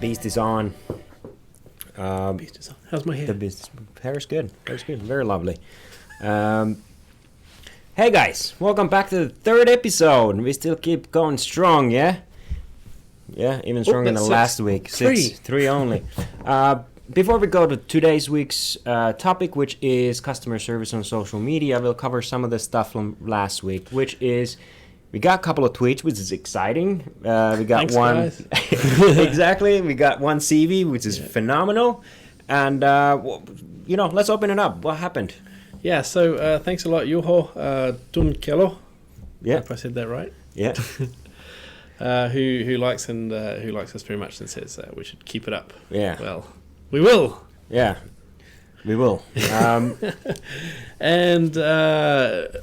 beast is on. Beast is on. How's my hair? The beast. Hair's good. Hair's good. Very lovely. Hey guys, welcome back to the third episode. We still keep going strong, yeah? Yeah, even stronger than last week. Three only. Before we go to today's week's topic, which is customer service on social media, we'll cover some of the stuff from last week, which is we got a couple of tweets, which is exciting. We got Thanks, one. guys. Exactly. We got one CV, which is phenomenal. And, let's open it up. What happened? Yeah, so thanks a lot, Juho Dingle. Yeah. If I said that right. Yeah. Who likes us very much and says we should keep it up. Yeah. Well, we will. Yeah. We will. And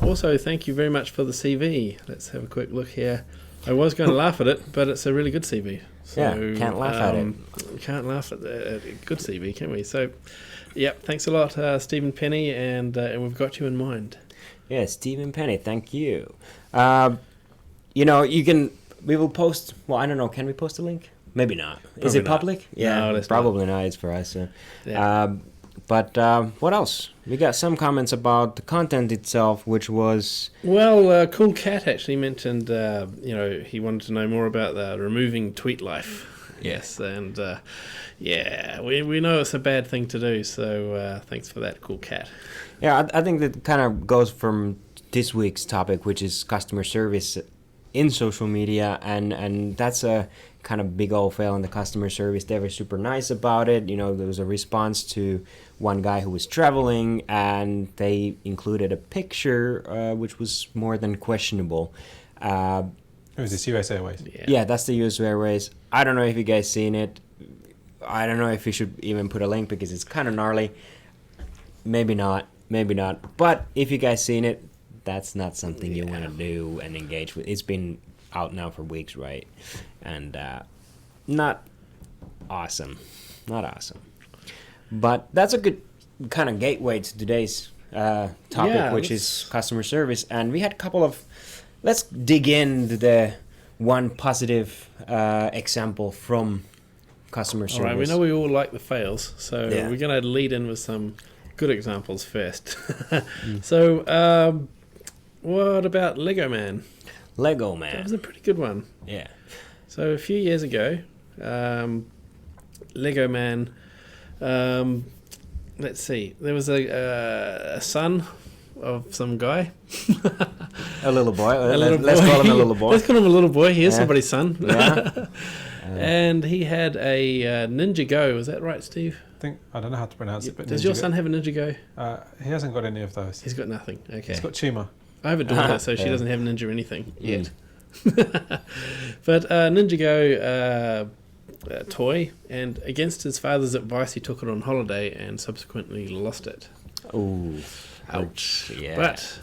also, thank you very much for the CV. Let's have a quick look here. I was going to laugh at it, but it's a really good CV. So, yeah, can't laugh at it. Can't laugh at a good CV, can we? So, yep, thanks a lot, Stephen Penny, and we've got you in mind. Yeah, Stephen Penny, thank you. We will post, well, I don't know, can we post a link? Maybe not. Probably Is it not. public? Yeah, No, probably not. It's for us. So. Yeah. But what else? We got some comments about the content itself, which was... Well, Cool Cat actually mentioned, he wanted to know more about removing tweet life. Yes, and we know it's a bad thing to do, so thanks for that, Cool Cat. Yeah, I think that kind of goes from this week's topic, which is customer service in social media, and that's a kind of big old fail in the customer service. They were super nice about it. You know, there was a response to one guy who was traveling, and they included a picture which was more than questionable. It was this US Airways. Yeah, that's the US Airways. I don't know if you guys seen it. I don't know if we should even put a link because it's kind of gnarly. Maybe not. But if you guys seen it, that's not something you want to do and engage with. It's been out now for weeks, right? And not awesome. But that's a good kind of gateway to today's topic, which is customer service. And we had a couple of... Let's dig into the one positive example from customer service. All right, we know we all like the fails, so we're going to lead in with some good examples first. So, what about Lego Man? Lego Man. That was a pretty good one. Yeah. So a few years ago, Lego Man, let's see, there was a son of some guy. A little boy. Let's call him a little boy. Let's call him a little boy. He is somebody's son. Yeah. And he had a Ninjago. Is that right, Steve? I don't know how to pronounce it, but does your son have a Ninjago? He hasn't got any of those. He's got nothing. Okay. He's got Chima. I have a daughter, so she doesn't have Ninja or anything yet. But Ninjago toy, and against his father's advice, he took it on holiday and subsequently lost it. Ooh. Ouch. Yeah. But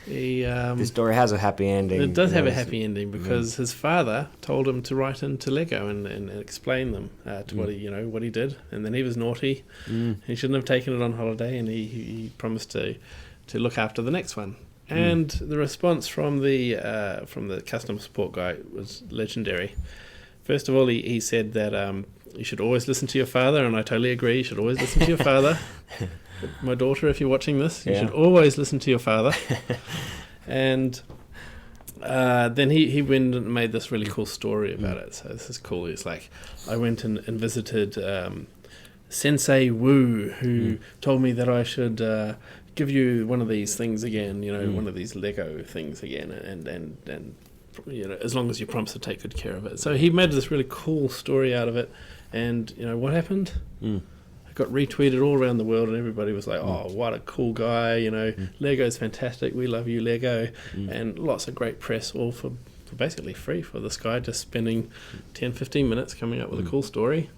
he... this story has a happy ending. It does have a happy ending because his father told him to write into Lego and explain them to what he did, and then he was naughty. He shouldn't have taken it on holiday, and he promised to look after the next one. And the response from the customer support guy was legendary. First of all, he said that you should always listen to your father, and I totally agree. You should always listen to your father. My daughter, if you're watching this, you should always listen to your father. And then he went and made this really cool story about it. So this is cool. He's like, I went and visited Sensei Wu, who told me that I should give you one of these things again, one of these Lego things again, and as long as you promise to take good care of it. So he made this really cool story out of it, and what happened? It got retweeted all around the world, and everybody was like, oh, what a cool guy, Lego's fantastic, we love you, Lego, and lots of great press, all for basically free for this guy just spending 10-15 minutes coming up with a cool story.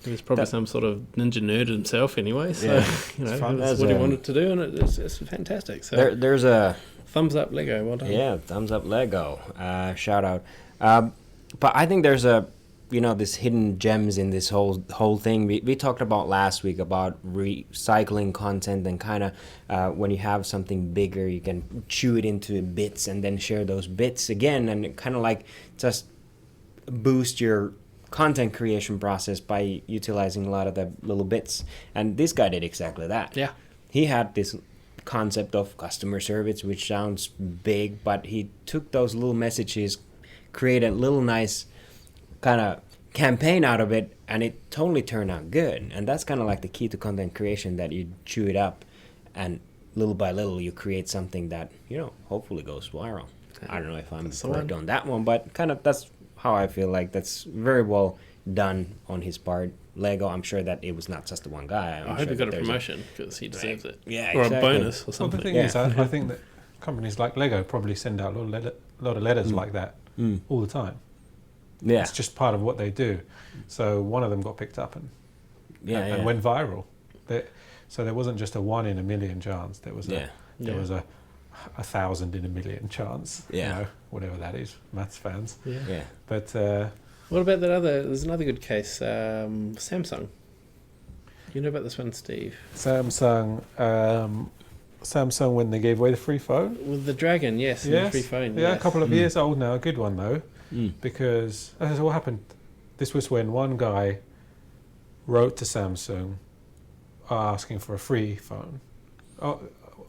He was probably some sort of ninja nerd himself anyway, so that's what he wanted to do, and it's fantastic. So there's a thumbs up Lego, well done. Yeah, thumbs up Lego. Shout out. But I think there's this hidden gems in this whole thing. We talked about last week about recycling content and kind of when you have something bigger, you can chew it into bits and then share those bits again, and kind of like just boost your content creation process by utilizing a lot of the little bits. And this guy did exactly that. Yeah. He had this concept of customer service, which sounds big, but he took those little messages, created a little nice kind of campaign out of it, and it totally turned out good. And that's kind of like the key to content creation, that you chew it up and little by little you create something that, you know, hopefully goes viral. I don't know if I'm correct on that one, but kind of that's how I feel like that's very well done on his part. Lego, I'm sure that it was not just the one guy. I hope he got a promotion because he deserves it. Yeah, or exactly. a bonus or something. Well, the thing is, I think that companies like Lego probably send out a lot of letters like that all the time. Yeah. It's just part of what they do. So one of them got picked up and went viral. So there wasn't just a 1 in a million chance. There was a 1,000 in a million chance. Yeah. You know, whatever that is, maths fans. Yeah. But what about that other? There's another good case. Samsung. You know about this one, Steve? Samsung when they gave away the free phone. With the Dragon, yes. And the free phone. Yeah, yes. a couple of years old now. A good one though, because that's what happened. This was when one guy wrote to Samsung asking for a free phone.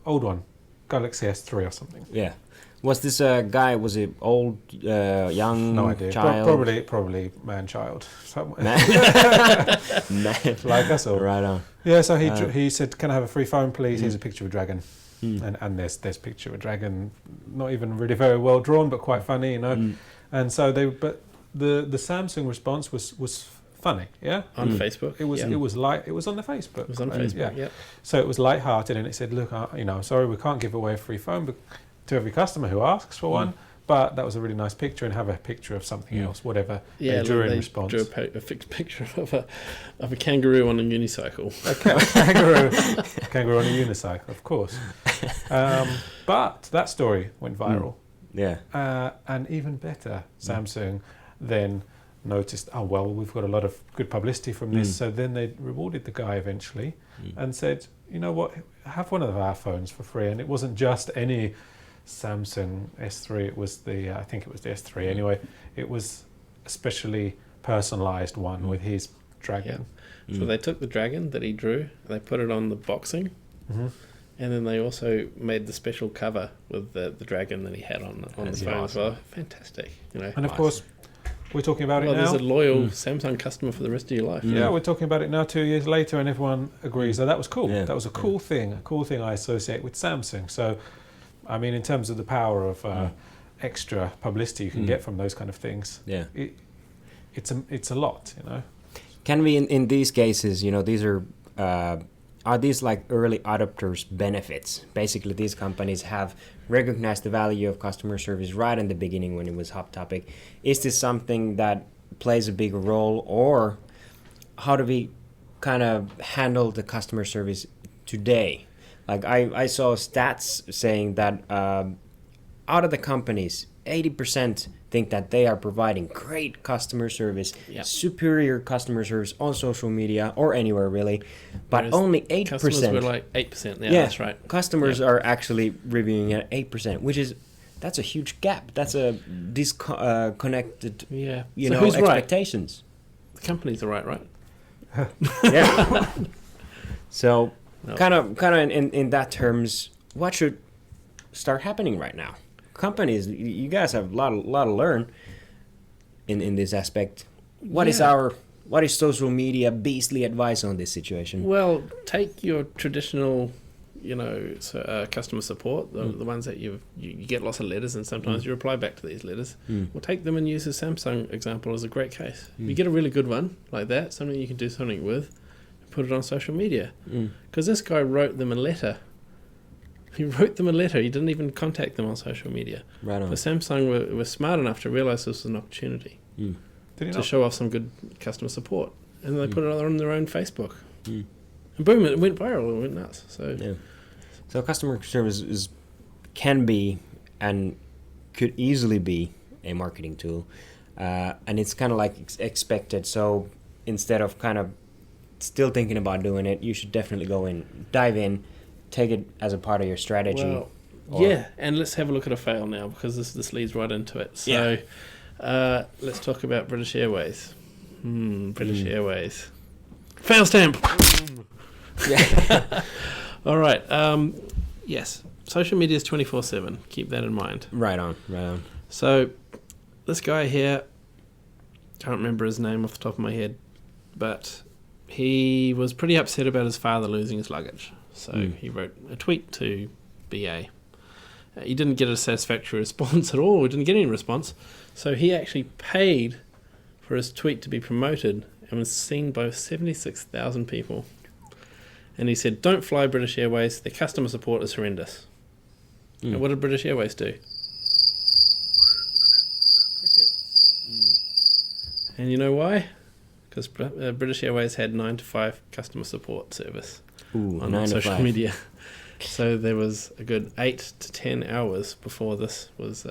Old one, Galaxy S3 or something. Yeah. Was this guy, was it old, young, No idea. child? Probably man-child somewhere. Man. Like us all. Right on. Yeah, so he said, "Can I have a free phone, please? Here's a picture of a dragon." And there's a picture of a dragon, not even really very well drawn, but quite funny, you know. And so the Samsung response was funny, yeah. On Facebook. It was on the Facebook. It was on Facebook. Yeah. So it was light-hearted, and it said, "Look, sorry, we can't give away a free phone to every customer who asks for one." But that was a really nice picture, and have a picture of something else, whatever they drew in response. Drew a fixed picture of a kangaroo on a unicycle. Kangaroo on a unicycle, of course. But that story went viral. Yeah. And even better, Samsung then noticed, oh, well, we've got a lot of good publicity from this. So then they rewarded the guy eventually and said, you know what, have one of our phones for free. And it wasn't just any Samsung S3, it was I think it was the S3 anyway. It was a specially personalized one with his dragon. Yeah. So they took the dragon that he drew, they put it on the boxing, and then they also made the special cover with the dragon that he had on the phone as well. Fantastic, you know. And of course, we're talking about it now. There's a loyal Samsung customer for the rest of your life. Yeah, we're talking about it now 2 years later, and everyone agrees that was cool. Yeah. That was a cool thing I associate with Samsung. So, I mean, in terms of the power of extra publicity you can get from those kind of things, it's a lot, you know. Can we, in these cases, you know, these are these like early adopters' benefits? Basically, these companies have recognized the value of customer service right in the beginning when it was hot topic. Is this something that plays a bigger role, or how do we kind of handle the customer service today? Like I saw stats saying that out of the companies, 80% think that they are providing great customer service, superior customer service on social media or anywhere really, but whereas only 8%. Customers were like 8%. Yeah, that's right. Customers are actually reviewing at 8%, that's a huge gap. That's a disconnected, you know, who's expectations. Right? The companies are right? Yeah. So, kind of in that terms, what should start happening right now? Companies, you guys have a lot to learn in this aspect. What is social media beastly advice on this situation? Well, take your traditional, you know, customer support, the ones that you get lots of letters, and sometimes you reply back to these letters. Well, take them and use the Samsung example as a great case. If you get a really good one like that, something you can do something with, put it on social media. Because this guy wrote them a letter. He wrote them a letter. He didn't even contact them on social media. Right on. But Samsung were smart enough to realize this was an opportunity to show off some good customer support. And they put it on their own Facebook. And boom, it went viral. It went nuts. So customer service can be and could easily be a marketing tool. And it's kind of like expected. So instead of kind of still thinking about doing it, you should definitely dive in, take it as a part of your strategy. Well, and let's have a look at a fail now, because this leads right into it. So let's talk about British Airways. British Airways. Fail stamp! Yeah. All right. Yes. Social media is 24/7. Keep that in mind. Right on. So, this guy here, can't remember his name off the top of my head, but he was pretty upset about his father losing his luggage. So he wrote a tweet to BA. He didn't get a satisfactory response at all. He didn't get any response. So he actually paid for his tweet to be promoted and was seen by 76,000 people. And he said, "Don't fly British Airways. Their customer support is horrendous." And what did British Airways do? And you know why? Because British Airways had 9 to 5 customer support service on social media. So there was a good 8 to 10 hours before this was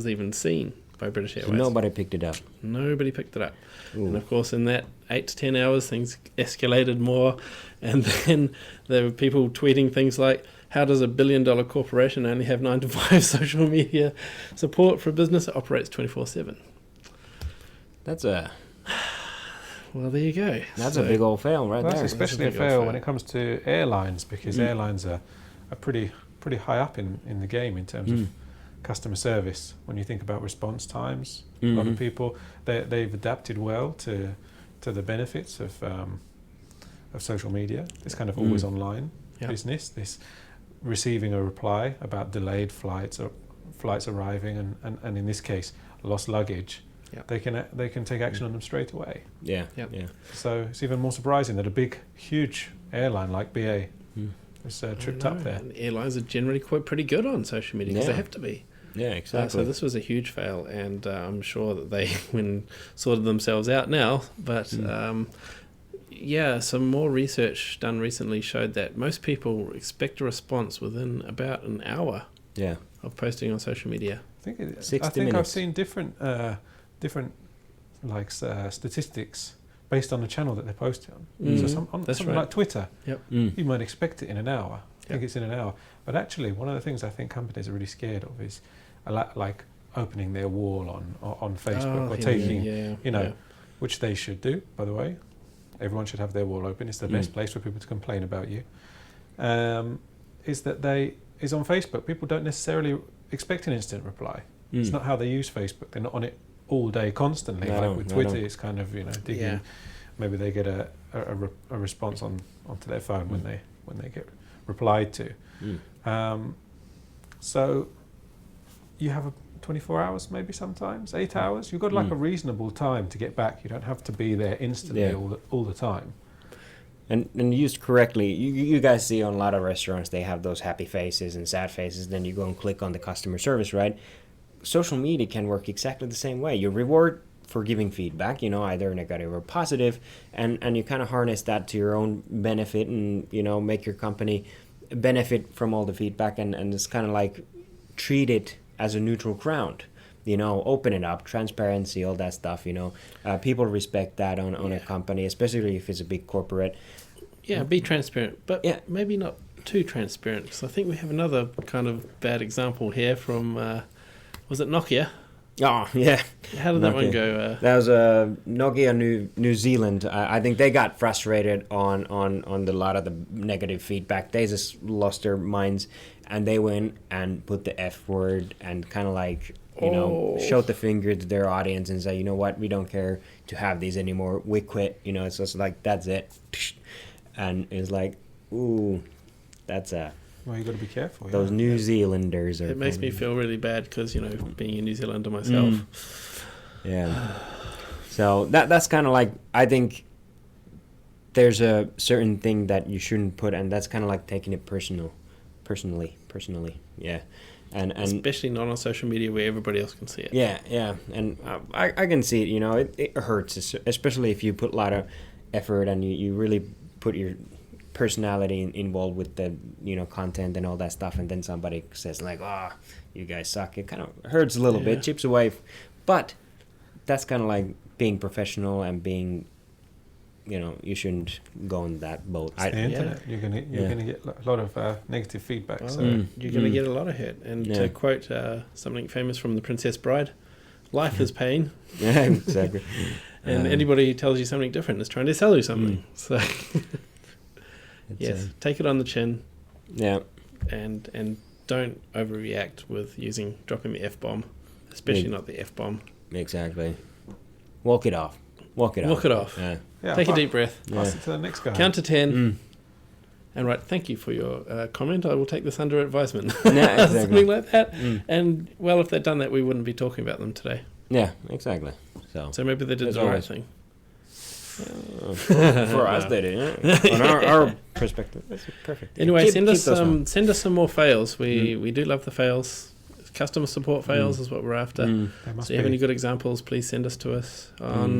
even seen by British Airways. So nobody picked it up. Nobody picked it up. Ooh. And of course, in that 8 to 10 hours, things escalated more. And then there were people tweeting things like, "How does a billion-dollar corporation only have 9 to 5 social media support for a business that operates 24/7? That's a... Well, there you go. That's a big old fail right Well, there. that's especially a fail when it comes to airlines, because airlines are pretty high up in the game in terms of customer service. When you think about response times, a lot of people they've adapted well to the benefits of social media. This kind of always online business. This receiving a reply about delayed flights or flights arriving, and in this case lost luggage. Yep. They can take action on them straight away. Yeah. So it's even more surprising that a huge airline like BA was tripped up there. And airlines are generally pretty good on social media because they have to be. Yeah, exactly. So this was a huge fail, and I'm sure that they sorted themselves out now. But some more research done recently showed that most people expect a response within about an hour of posting on social media. I think 60 minutes. I've seen different statistics based on the channel that they post it on. So something like Twitter, you might expect it in an hour. I think it's in an hour. But actually, one of the things I think companies are really scared of is like opening their wall on Facebook or taking, which they should do, by the way. Everyone should have their wall open. It's the best place for people to complain about you. Is on Facebook. People don't necessarily expect an instant reply. It's not how they use Facebook. They're not on it all day constantly. With Twitter, it's kind of digging. Yeah. Maybe they get a response onto their phone when they get replied to. So you have 24 hours, maybe sometimes 8 hours. You've got like a reasonable time to get back. You don't have to be there instantly all the time. And used correctly, you guys see on a lot of restaurants, they have those happy faces and sad faces. Then you go and click on the customer service, right? Social media can work exactly the same way. You reward for giving feedback, either negative or positive, and you kind of harness that to your own benefit and, make your company benefit from all the feedback, and it's kind of like treat it as a neutral ground. Open it up, transparency, all that stuff, people respect that on a company, especially if it's a big corporate. Yeah, be transparent, but maybe not too transparent, because I think we have another kind of bad example here from, was it Nokia? Oh, yeah. How did that one go? That was Nokia New Zealand. I think they got frustrated on a lot of the negative feedback. They just lost their minds, and they went and put the F word and kind of like, showed the finger to their audience and say, you know what, we don't care to have these anymore. We quit. It's just like, that's it. And it's like, ooh, that's a... Well, you got to be careful. Those New Zealanders are... It makes me feel really bad because, being a New Zealander myself. Yeah. So that's kind of like, I think there's a certain thing that you shouldn't put, and that's kind of like taking it personally. Yeah. And especially not on social media where everybody else can see it. Yeah. And I can see it, it hurts, especially if you put a lot of effort and you really put your personality involved with the content and all that stuff, and then somebody says like, you guys suck. It kind of hurts a little bit, chips away, but that's kind of like being professional and being, you shouldn't go on that boat. It's the internet. You're gonna get a lot of negative feedback. So you're gonna get a lot of hurt. And to quote something famous from The Princess Bride, life is pain. Yeah, exactly. And anybody who tells you something different is trying to sell you something. So, yes, take it on the chin. Yeah. And don't overreact with dropping the F-bomb, especially not the F-bomb. Exactly. Walk it off. Walk it off. Yeah, take a deep breath. Pass it to the next guy. Count to 10. And right, thank you for your comment. I will take this under advisement. Yeah, exactly. Something like that. And, well, if they'd done that, we wouldn't be talking about them today. Yeah, exactly. So maybe they did the right thing. For us, they did. Yeah. On our perspective, that's perfect. Anyway, send us some more fails. We do love the fails. Customer support fails is what we're after. So you have any good examples, please send us to us on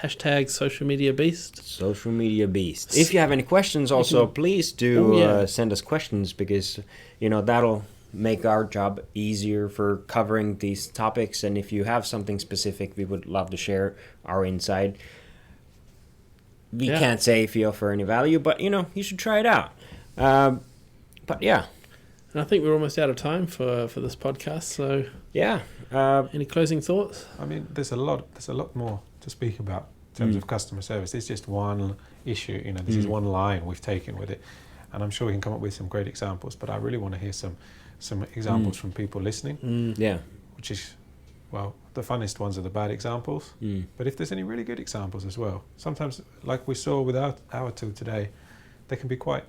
hashtag social media beast. Social media beast. If you have any questions also, please do send us questions, because that'll make our job easier for covering these topics. And if you have something specific, we would love to share our insight. We can't say if you offer any value, but you should try it out. But yeah. And I think we're almost out of time for this podcast. So yeah. Any closing thoughts? I mean, there's a lot more to speak about in terms of customer service. It's just one issue. This is one line we've taken with it, and I'm sure we can come up with some great examples. But I really want to hear some examples from people listening. Yeah. Which is, well, the funnest ones are the bad examples. But if there's any really good examples as well, sometimes, like we saw with our tool today, they can be quite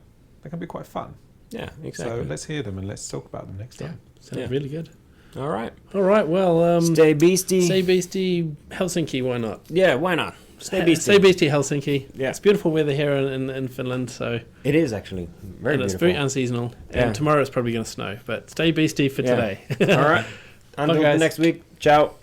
fun. Yeah, exactly. So let's hear them and let's talk about them next time. Sounds really good. All right. Well, stay beastie. Stay beastie, Helsinki. Why not? Yeah, why not? Stay beastie. Stay beastie, Helsinki. Yeah. It's beautiful weather here in Finland. So it is actually very beautiful. It's very unseasonal. And tomorrow it's probably going to snow. But stay beastie for today. All right. Until next week. Ciao.